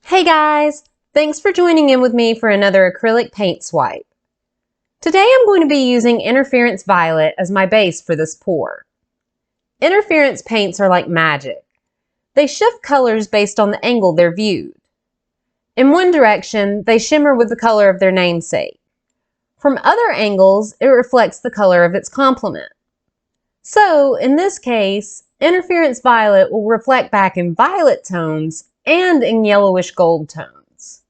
Hey guys, thanks for joining in with me for another acrylic paint swipe. Today I'm going to be using Interference Violet as my base for this pour. Interference paints are like magic. They shift colors based on the angle they're viewed. In one direction, they shimmer with the color of their namesake. From other angles, it reflects the color of its complement. So, in this case, Interference Violet will reflect back in violet tones and in yellowish gold tones.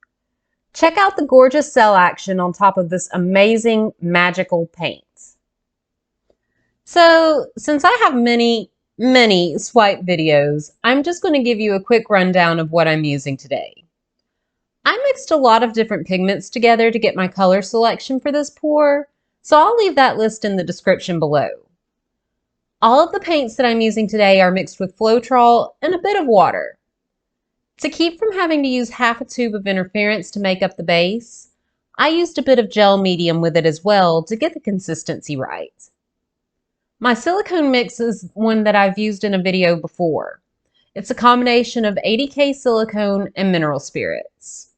Check out the gorgeous cell action on top of this amazing magical paint. So, since I have many swipe videos, I'm just going to give you a quick rundown of what I'm using today. I mixed a lot of different pigments together to get my color selection for this pour, so I'll leave that list in the description below. All of the paints that I'm using today are mixed with Floetrol and a bit of water. To keep from having to use half a tube of interference to make up the base, I used a bit of gel medium with it as well to get the consistency right. My silicone mix is one that I've used in a video before. It's a combination of 80K silicone and mineral spirits.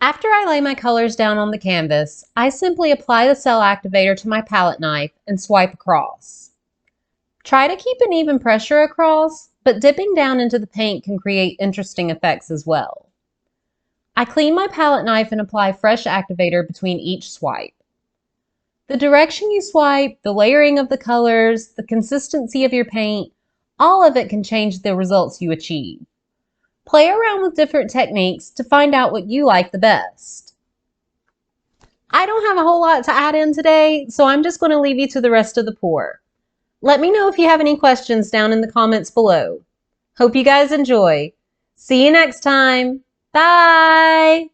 After I lay my colors down on the canvas, I simply apply the cell activator to my palette knife and swipe across. Try to keep an even pressure across, but dipping down into the paint can create interesting effects as well. I clean my palette knife and apply fresh activator between each swipe. The direction you swipe, the layering of the colors, the consistency of your paint, all of it can change the results you achieve. Play around with different techniques to find out what you like the best. I don't have a whole lot to add in today, so I'm just going to leave you to the rest of the pour. Let me know if you have any questions down in the comments below. Hope you guys enjoy. See you next time. Bye!